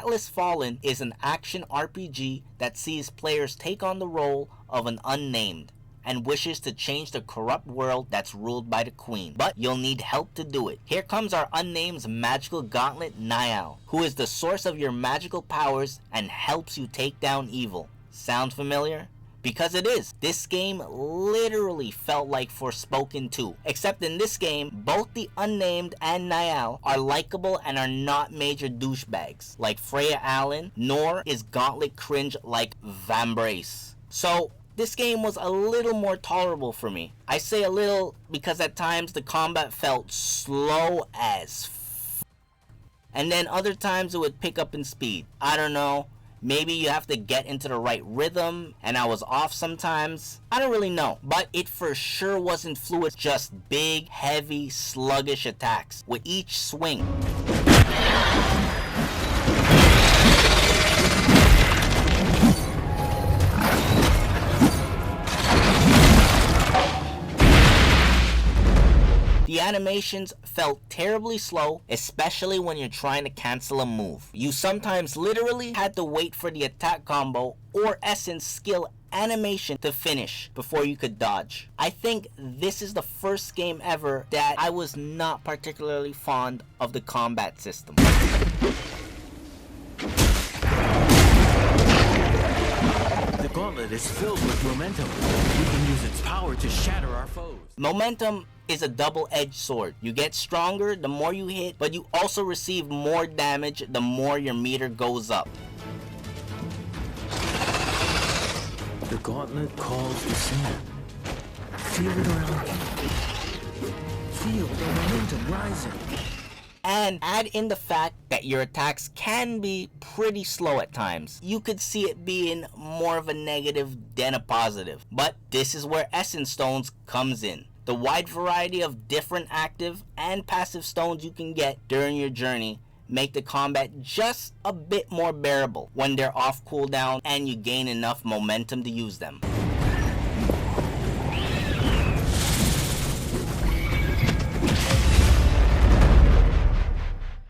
Atlas Fallen is an action RPG that sees players take on the role of an unnamed and wishes to change the corrupt world that's ruled by the Queen. But you'll need help to do it. Here comes our unnamed's magical gauntlet, Niall, who is the source of your magical powers and helps you take down evil. Sound familiar? Because it is. This game literally felt like Forspoken 2. Except in this game, both the unnamed and Niall are likable and are not major douchebags like Freya Allen, nor is Gauntlet cringe like Vambrace. So this game was a little more tolerable for me. I say a little because at times the combat felt slow as and then other times it would pick up in speed. I don't know. Maybe you have to get into the right rhythm and I was off sometimes. I don't really know. But it for sure wasn't fluid, just big, heavy, sluggish attacks with each swing. The animations felt terribly slow, especially when you're trying to cancel a move. You sometimes literally had to wait for the attack combo or essence skill animation to finish before you could dodge. I think this is the first game ever that I was not particularly fond of the combat system. The gauntlet is filled with momentum. We can use its power to shatter our foes. Momentum is a double-edged sword. You get stronger the more you hit, but you also receive more damage the more your meter goes up. The gauntlet calls the sand. Feel it around you. Feel the momentum rising. And add in the fact that your attacks can be pretty slow at times. You could see it being more of a negative than a positive. But this is where Essence Stones comes in. The wide variety of different active and passive stones you can get during your journey make the combat just a bit more bearable when they're off cooldown and you gain enough momentum to use them.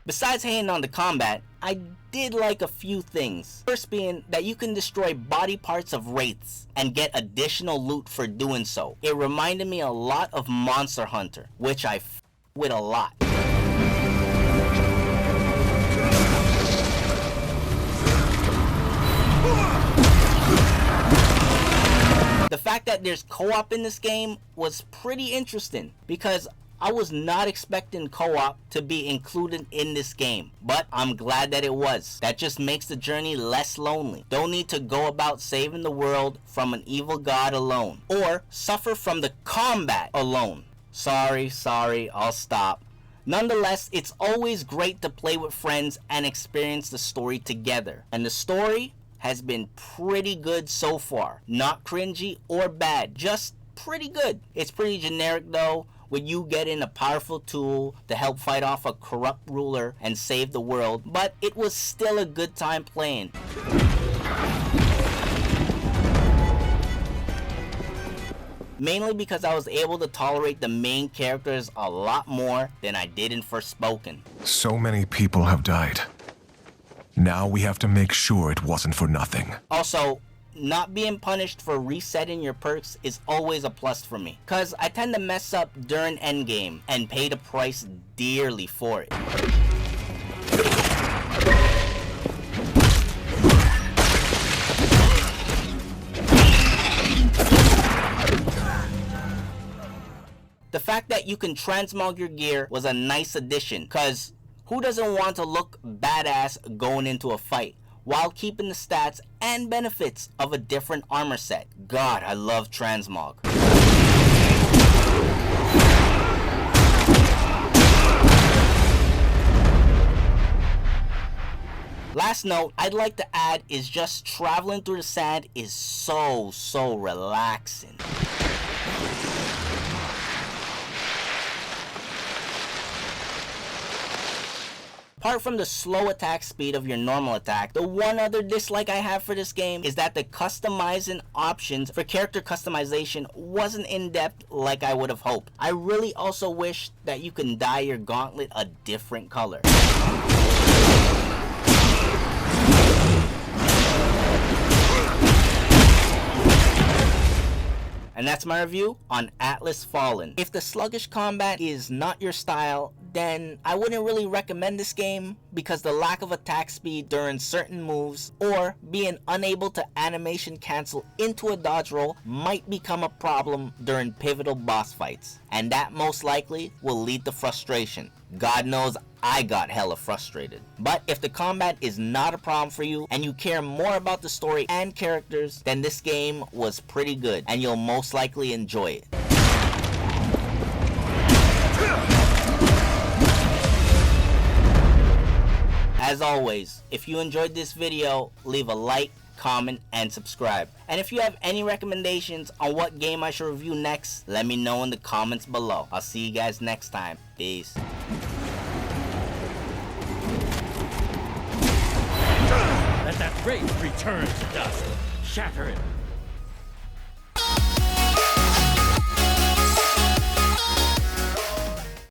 Besides hating on the combat, I did like a few things. First being that you can destroy body parts of wraiths and get additional loot for doing so. It reminded me a lot of Monster Hunter, which I f with a lot. The fact that there's co-op in this game was pretty interesting because I was not expecting co-op to be included in this game, but I'm glad that it was. That just makes the journey less lonely. Don't need to go about saving the world from an evil god alone, or suffer from the combat alone. Sorry, I'll stop. Nonetheless, it's always great to play with friends and experience the story together. And the story has been pretty good so far. Not cringy or bad, just pretty good. It's pretty generic though, with you getting a powerful tool to help fight off a corrupt ruler and save the world, but it was still a good time playing. Mainly because I was able to tolerate the main characters a lot more than I did in Forspoken. So many people have died. Now we have to make sure it wasn't for nothing. Also, not being punished for resetting your perks is always a plus for me, cause I tend to mess up during endgame and pay the price dearly for it. The fact that you can transmog your gear was a nice addition, cause who doesn't want to look badass going into a fight while keeping the stats and benefits of a different armor set? God, I love transmog. Last note I'd like to add is just traveling through the sand is so relaxing. Apart from the slow attack speed of your normal attack, the one other dislike I have for this game is that the customizing options for character customization wasn't in depth like I would have hoped. I really also wish that you can dye your gauntlet a different color. And that's my review on Atlas Fallen. If the sluggish combat is not your style, then I wouldn't really recommend this game because the lack of attack speed during certain moves or being unable to animation cancel into a dodge roll might become a problem during pivotal boss fights, and that most likely will lead to frustration. God knows I got hella frustrated. But if the combat is not a problem for you and you care more about the story and characters, then this game was pretty good and you'll most likely enjoy it. As always, if you enjoyed this video, leave a like, comment, and subscribe. And if you have any recommendations on what game I should review next, let me know in the comments below. I'll see you guys next time. Peace. Let that wraith return to dust. Shatter it.